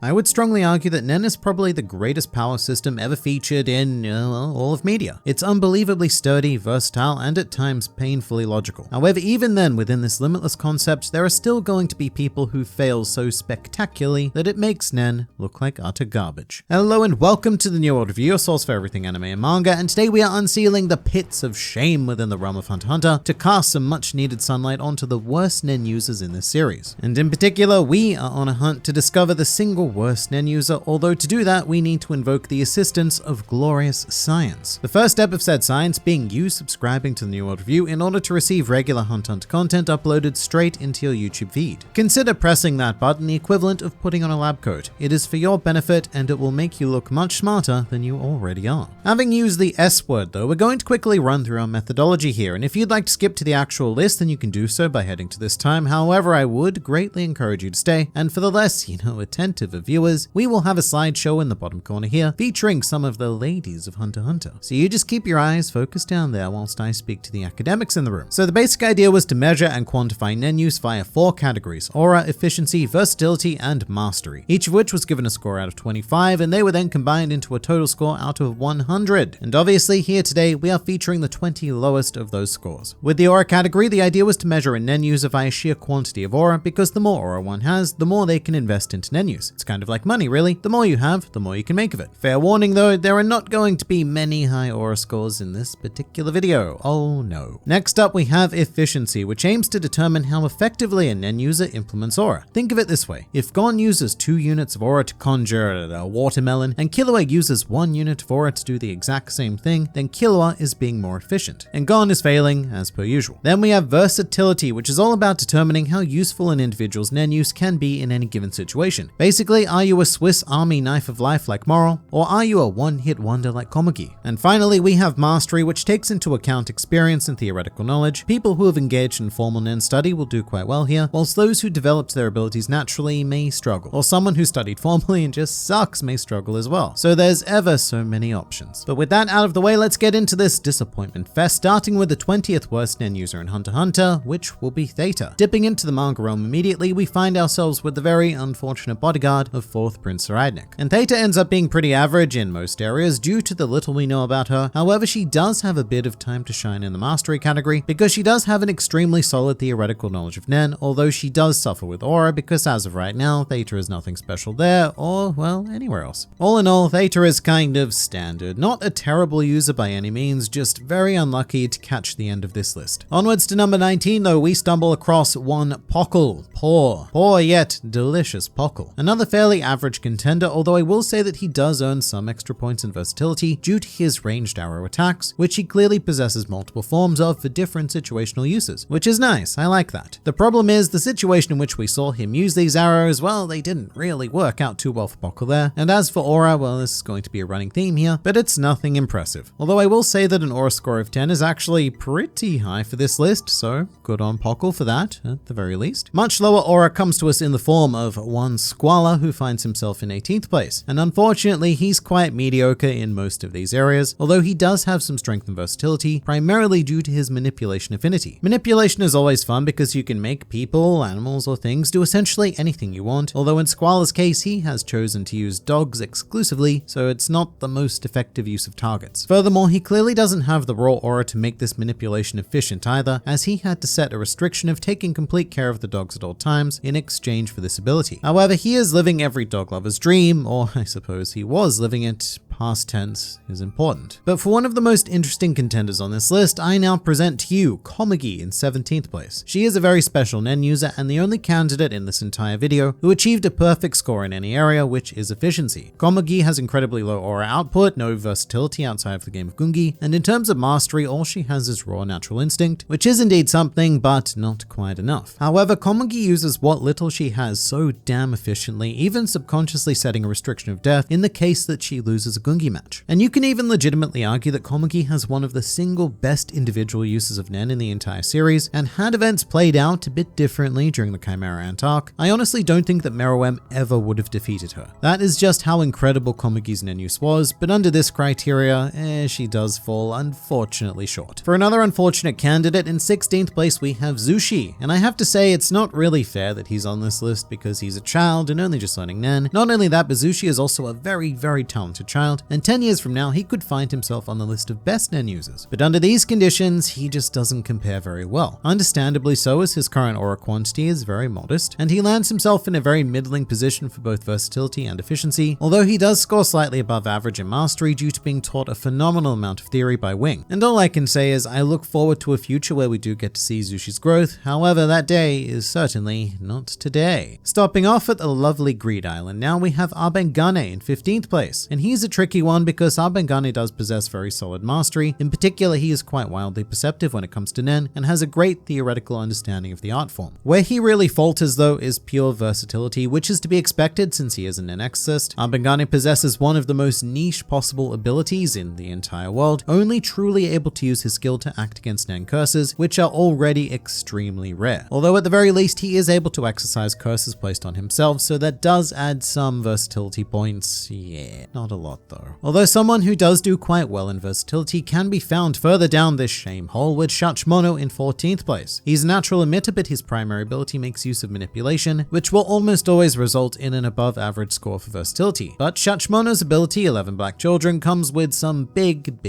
I would strongly argue that NEN is probably the greatest power system ever featured in all of media. It's unbelievably sturdy, versatile, and at times painfully logical. However, even then, within this limitless concept, there are still going to be people who fail so spectacularly that it makes NEN look like utter garbage. Hello and welcome to the New World Review, your source for everything anime and manga, and today we are unsealing the pits of shame within the realm of Hunter x Hunter to cast some much needed sunlight onto the worst NEN users in this series. And in particular, we are on a hunt to discover the single worst NEN user, although to do that we need to invoke the assistance of glorious science. The first step of said science being you subscribing to the New World Review in order to receive regular Hunter x Hunter content uploaded straight into your YouTube feed. Consider pressing that button the equivalent of putting on a lab coat. It is for your benefit and it will make you look much smarter than you already are. Having used the S word though, we're going to quickly run through our methodology here, and if you'd like to skip to the actual list then you can do so by heading to this time. However, I would greatly encourage you to stay, and for the less, attentive of viewers, we will have a slideshow in the bottom corner here featuring some of the ladies of Hunter x Hunter. So you just keep your eyes focused down there whilst I speak to the academics in the room. So the basic idea was to measure and quantify NEN use via 4 categories: aura, efficiency, versatility, and mastery, each of which was given a score out of 25, and they were then combined into a total score out of 100. And obviously here today we are featuring the 20 lowest of those scores. With the aura category, the idea was to measure a NEN user via sheer quantity of aura, because the more aura one has, the more they can invest into NEN use. It's kind of like money really. The more you have, the more you can make of it. Fair warning though, there are not going to be many high aura scores in this particular video. Oh no. Next up we have efficiency, which aims to determine how effectively a NEN user implements aura. Think of it this way: if Gon uses 2 units of aura to conjure a watermelon, and Killua uses 1 unit of aura to do the exact same thing, then Killua is being more efficient, and Gon is failing as per usual. Then we have versatility, which is all about determining how useful an individual's NEN use can be in any given situation. Basically, are you a Swiss Army knife of life like Moral, or are you a one-hit wonder like Komagi? And finally, we have mastery, which takes into account experience and theoretical knowledge. People who have engaged in formal NEN study will do quite well here, whilst those who developed their abilities naturally may struggle, or someone who studied formally and just sucks may struggle as well. So there's ever so many options. But with that out of the way, let's get into this disappointment fest, starting with the 20th worst NEN user in Hunter x Hunter, which will be Theta. Dipping into the manga realm immediately, we find ourselves with the very unfortunate bodyguard of 4th Prince Saradnik. And Theta ends up being pretty average in most areas due to the little we know about her. However, she does have a bit of time to shine in the mastery category, because she does have an extremely solid theoretical knowledge of NEN, although she does suffer with aura, because as of right now, Theta is nothing special there, or, well, anywhere else. All in all, Theta is kind of standard. Not a terrible user by any means, just very unlucky to catch the end of this list. Onwards to number 19 though, we stumble across one Pockel. Poor yet delicious Pockel. Another fairly average contender, although I will say that he does earn some extra points in versatility due to his ranged arrow attacks, which he clearly possesses multiple forms of for different situational uses, which is nice. I like that. The problem is the situation in which we saw him use these arrows, well, they didn't really work out too well for Pockel there. And as for aura, well, this is going to be a running theme here, but it's nothing impressive. Although I will say that an aura score of 10 is actually pretty high for this list, so good on Pockel for that, at the very least. Much lower aura comes to us in the form of one Squalor, who finds himself in 18th place, and unfortunately he's quite mediocre in most of these areas, although he does have some strength and versatility, primarily due to his manipulation affinity. Manipulation is always fun because you can make people, animals, or things do essentially anything you want, although in Squalor's case he has chosen to use dogs exclusively, so it's not the most effective use of targets. Furthermore, he clearly doesn't have the raw aura to make this manipulation efficient either, as he had to set a restriction of taking complete care of the dogs at all times in exchange for this ability. However, he is living every dog lover's dream, or I suppose he was living it. Past tense is important. But for one of the most interesting contenders on this list, I now present to you Komagi in 17th place. She is a very special NEN user and the only candidate in this entire video who achieved a perfect score in any area, which is efficiency. Komagi has incredibly low aura output, no versatility outside of the game of Gungi, and in terms of mastery, all she has is raw natural instinct, which is indeed something, but not quite enough. However, Komagi uses what little she has so damn efficiently, even subconsciously setting a restriction of death in the case that she loses a Gungi match. And you can even legitimately argue that Komagi has one of the single best individual uses of NEN in the entire series, and had events played out a bit differently during the Chimera Ant arc, I honestly don't think that Meruem ever would have defeated her. That is just how incredible Komagi's NEN use was, but under this criteria, she does fall unfortunately short. For another unfortunate candidate, in 16th place we have Zushi, and I have to say it's not really fair that he's on this list because he's a child and only just learning NEN. Not only that, but Zushi is also a very, very talented child, and 10 years from now he could find himself on the list of best NEN users. But under these conditions, he just doesn't compare very well. Understandably so, as his current aura quantity is very modest, and he lands himself in a very middling position for both versatility and efficiency, although he does score slightly above average in mastery due to being taught a phenomenal amount of theory by Wing. And all I can say is I look forward to a future where we do get to see Zushi's growth, however that day is certainly not today. Stopping off at the lovely Greed Island, now we have Abengane in 15th place, and he's a tricky one because Abengane does possess very solid mastery. In particular, he is quite wildly perceptive when it comes to NEN, and has a great theoretical understanding of the art form. Where he really falters though is pure versatility, which is to be expected since he is an NEN exorcist. Abengane possesses one of the most niche possible abilities in the entire world, only truly able to use his skill to act against NEN curses, which are already extremely rare. Although at the very least he is able to exercise curses placed on himself, so that does add some versatility points. Yeah, not a lot though. Although someone who does do quite well in versatility can be found further down this shame hole with Shchimono in 14th place. He's a natural emitter, but his primary ability makes use of manipulation, which will almost always result in an above average score for versatility. But Shchimono's ability, 11 Black Children, comes with some big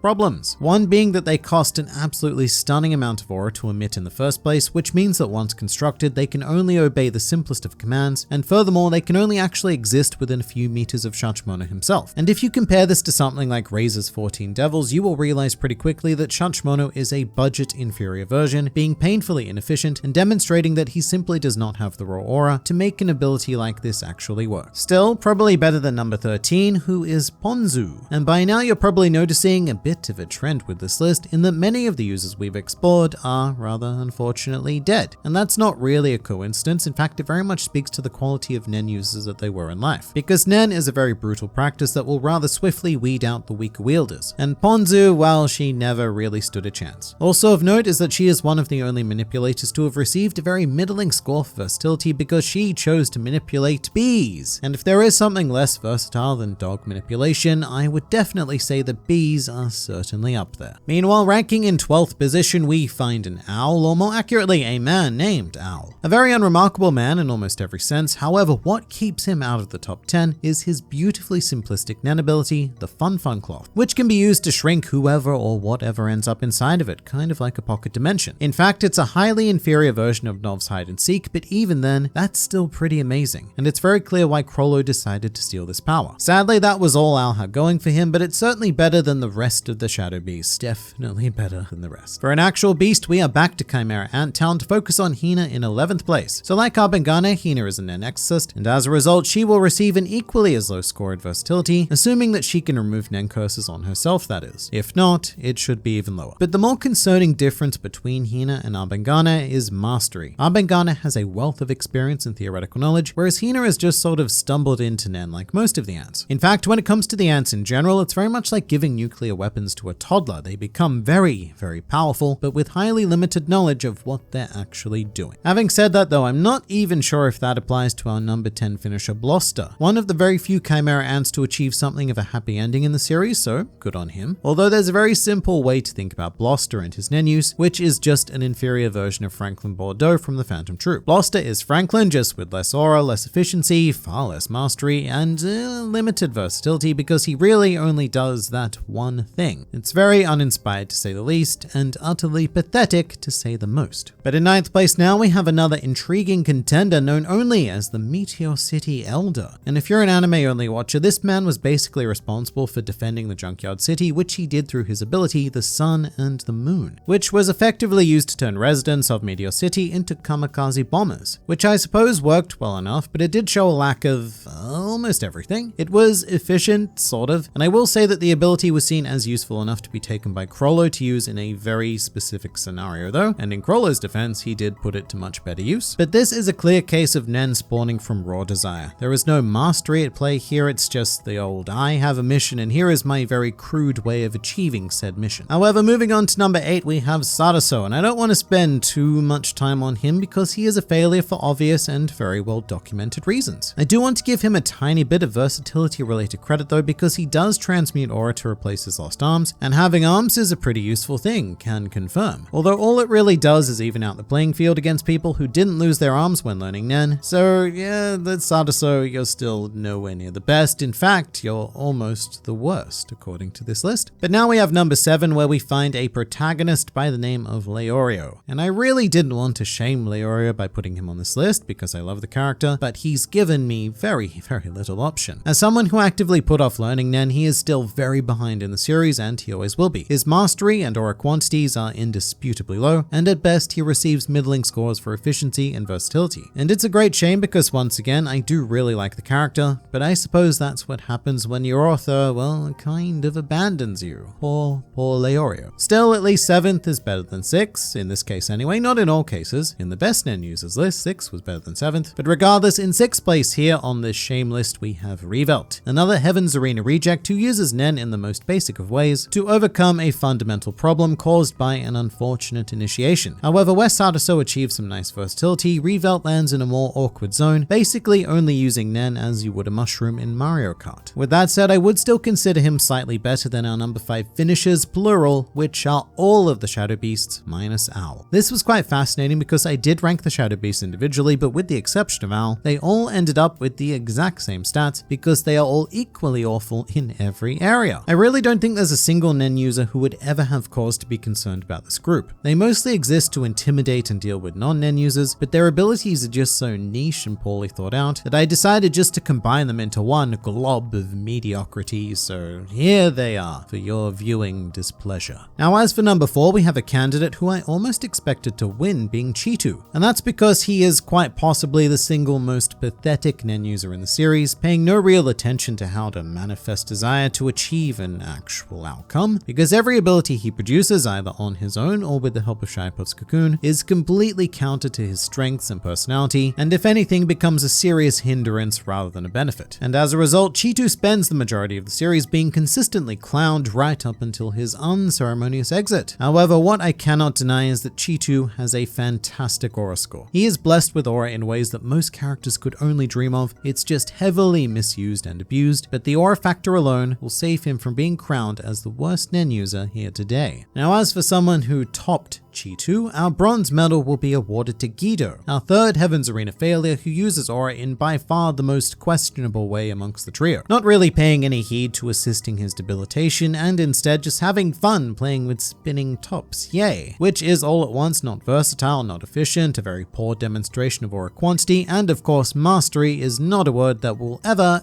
problems. One being that they cost an absolutely stunning amount of aura to emit in the first place, which means that once constructed, they can only obey the simplest of commands, and furthermore, they can only actually exist within a few meters of Shchimono himself. And if you compare this to something like Razor's 14 Devils, you will realize pretty quickly that Shchimono is a budget inferior version, being painfully inefficient and demonstrating that he simply does not have the raw aura to make an ability like this actually work. Still, probably better than number 13, who is Ponzu. And by now you're probably noticing a bit of a trend with this list in that many of the users we've explored are rather unfortunately dead. And that's not really a coincidence. In fact, it very much speaks to the quality of NEN users that they were in life. Because NEN is a very brutal practice that will rather swiftly weed out the weaker wielders. And Ponzu, well, she never really stood a chance. Also of note is that she is one of the only manipulators to have received a very middling score for versatility because she chose to manipulate bees. And if there is something less versatile than dog manipulation, I would definitely say that bees are certainly up there. Meanwhile, ranking in 12th position, we find an owl, or more accurately, a man named Owl. A very unremarkable man in almost every sense. However, what keeps him out of the top 10 is his beautifully simplistic NEN ability, the Fun Cloth, which can be used to shrink whoever or whatever ends up inside of it, kind of like a pocket dimension. In fact, it's a highly inferior version of Nov's Hide and Seek, but even then, that's still pretty amazing. And it's very clear why Krollo decided to steal this power. Sadly, that was all Owl had going for him, but it's certainly better than the rest of the Shadow Beasts. Definitely better than the rest. For an actual beast, we are back to Chimera Ant Town to focus on Hina in 11th place. So like Abengane, Hina is an NEN exorcist, and as a result, she will receive an equally as low score at versatility, assuming that she can remove NEN curses on herself, that is. If not, it should be even lower. But the more concerning difference between Hina and Abengane is mastery. Abengane has a wealth of experience and theoretical knowledge, whereas Hina has just sort of stumbled into NEN like most of the ants. In fact, when it comes to the ants in general, it's very much like giving nuclear weapons to a toddler. They become very powerful, but with highly limited knowledge of what they're actually doing. Having said that though, I'm not even sure if that applies to our number 10 finisher Blosster, one of the very few Chimera ants to achieve something of a happy ending in the series, so good on him. Although there's a very simple way to think about Blosster and his NEN use, which is just an inferior version of Franklin Bordeaux from the Phantom Troop. Blosster is Franklin, just with less aura, less efficiency, far less mastery, and limited versatility because he really only does that one thing. It's very uninspired to say the least, and utterly pathetic to say the most. But in 9th place now we have another intriguing contender known only as the Meteor City Elder. And if you're an anime-only watcher, this man was basically responsible for defending the Junkyard City, which he did through his ability, the Sun and the Moon, which was effectively used to turn residents of Meteor City into kamikaze bombers, which I suppose worked well enough, but it did show a lack of, almost everything. It was efficient, sort of, and I will say that the ability was seen as useful enough to be taken by Crollo to use in a very specific scenario though, and in Crollo's defense, he did put it to much better use. But this is a clear case of NEN spawning from raw desire. There is no mastery at play here, it's just the old, I have a mission and here is my very crude way of achieving said mission. However, moving on to number 8, we have Sarasota, and I don't want to spend too much time on him because he is a failure for obvious and very well documented reasons. I do want to give him a tiny bit of versatility related credit though, because he does transmute aura to replace his lost arms, and having arms is a pretty useful thing, can confirm. Although all it really does is even out the playing field against people who didn't lose their arms when learning NEN. So yeah, that's Sarasota, you're still nowhere near the best. In fact, you're almost the worst according to this list. But now we have number 7, where we find a protagonist by the name of Leorio. And I really didn't want to shame Leorio by putting him on this list because I love the character, but he's given me very little option. As someone who actively put off learning NEN, he is still very behind in the series and he always will be. His mastery and aura quantities are indisputably low, and at best he receives middling scores for efficiency and versatility. And it's a great shame because once again, I do really like the character, but I suppose that's what happens when your author, well, kind of abandons you. Poor Leorio. Still, at least 7th is better than 6, in this case anyway, not in all cases. In the best NEN users list, 6 was better than 7th, but regardless, in 6th place here on this shame list we have Revel, another Heaven's Arena reject who uses NEN in the most basic of ways to overcome a fundamental problem caused by an unfortunate initiation. However, where Sarasota achieves some nice versatility, Revel lands in a more awkward zone, basically only using NEN as you would a mushroom in Mario Kart. With that said, I would still consider him slightly better than our number 5 finishers, Plural, which are all of the Shadow Beasts minus Owl. This was quite fascinating because I did rank the Shadow Beasts individually, but with the exception of Owl, they all ended up with the exact same stats because they are all equally awful in every area. I really don't think there's a single NEN user who would ever have cause to be concerned about this group. They mostly exist to intimidate and deal with non-NEN users, but their abilities are just so niche and poorly thought out that I decided just to combine them into one glob of mediocrity, so here they are for your viewing displeasure. Now as for number 4, we have a candidate who I almost expected to win, being Chito, and that's because he is quite possibly the single most pathetic NEN user in the series, paying no real attention to how to manifest desire to achieve an actual outcome, because every ability he produces, either on his own or with the help of Shirepuff's cocoon, is completely counter to his strengths and personality, and if anything becomes a serious hindrance rather than a benefit. And as a result, Chito spends the majority of the series being consistently clowned right up until his unceremonious exit. However, what I cannot deny is that Chito has a fantastic aura score. He is blessed with aura in ways that most characters could only dream of. It's just heavily misused and abused, but the aura factor alone will save him from being crowned as the worst NEN user here today. Now as for someone who topped Chito, our bronze medal will be awarded to Guido, our third Heaven's Arena failure who uses aura in by far the most questionable way amongst the trio, not really paying any heed to assisting his debilitation and instead just having fun playing with spinning tops, yay, which is all at once not versatile, not efficient, a very poor demonstration of aura quantity, and of course mastery is not a word that will ever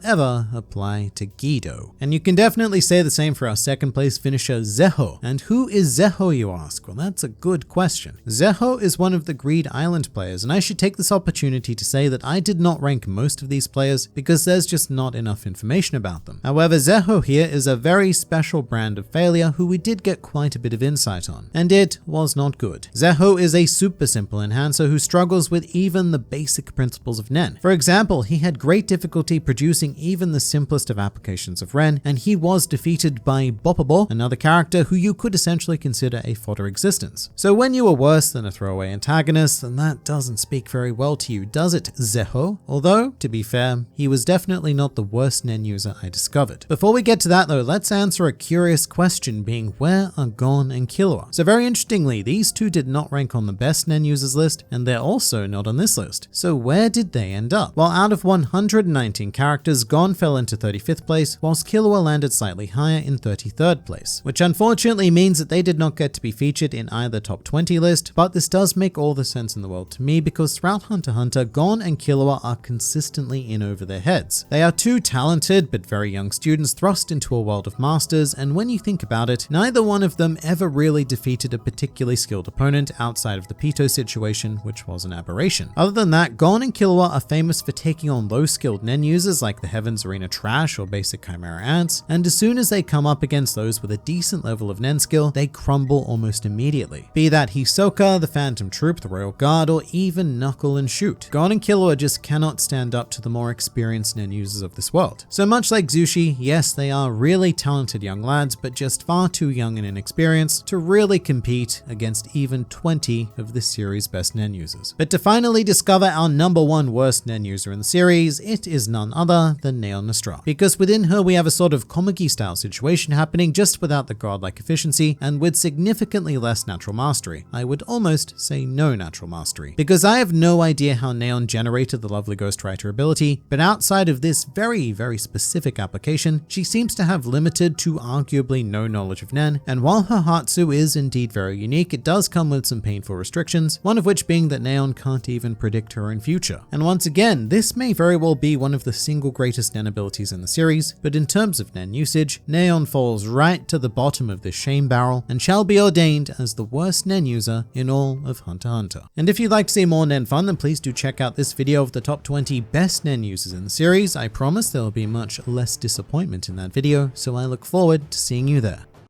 apply to Guido. And you can definitely say the same for our second place finisher Zeho. And who is Zeho, you ask? Well, that's a good question. Zeho is one of the Greed Island players, and I should take this opportunity to say that I did not rank most of these players because there's just not enough information about them. However, Zeho here is a very special brand of failure who we did get quite a bit of insight on, and it was not good. Zeho is a super simple enhancer who struggles with even the basic principles of NEN. For example, he had great difficulty producing even the simplest of applications of Ren, and he was defeated by Bopobo, another character who you could essentially consider a fodder existence. So when you are worse than a throwaway antagonist, then that doesn't speak very well to you, does it, Zeho? Although, to be fair, he was definitely not the worst NEN user I discovered. Before we get to that though, let's answer a curious question, being where are Gon and Killua? So very interestingly, these two did not rank on the best NEN users list, and they're also not on this list. So where did they end up? Well, out of 119 characters, Gon fell into 35th place, whilst Killua landed slightly higher in 33rd place, which unfortunately means that they did not get to be featured in either top top 20 list, but this does make all the sense in the world to me because throughout Hunter x Hunter, Gon and Killua are consistently in over their heads. They are two talented but very young students thrust into a world of masters, and when you think about it, neither one of them ever really defeated a particularly skilled opponent outside of the Pito situation, which was an aberration. Other than that, Gon and Killua are famous for taking on low-skilled NEN users like the Heavens Arena Trash or basic Chimera Ants, and as soon as they come up against those with a decent level of NEN skill, they crumble almost immediately. Be that Hisoka, the Phantom Troop, the Royal Guard, or even Knuckle and Shoot. Gon and Killua just cannot stand up to the more experienced NEN users of this world. So much like Zushi, yes, they are really talented young lads, but just far too young and inexperienced to really compete against even 20 of this series' best NEN users. But to finally discover our number one worst NEN user in the series, it is none other than Neon Nostra. Because within her we have a sort of Komagi style situation happening just without the godlike efficiency and with significantly less natural mastery. I would almost say no natural mastery. Because I have no idea how Neon generated the lovely Ghostwriter ability, but outside of this very specific application, she seems to have limited to arguably no knowledge of NEN, and while her Hatsu is indeed very unique, it does come with some painful restrictions, one of which being that Neon can't even predict her own future. And once again, this may very well be one of the single greatest NEN abilities in the series, but in terms of NEN usage, Neon falls right to the bottom of this shame barrel and shall be ordained as the worst NEN user in all of Hunter x Hunter. And if you'd like to see more NEN fun, then please do check out this video of the top 20 best NEN users in the series. I promise there will be much less disappointment in that video, so I look forward to seeing you there.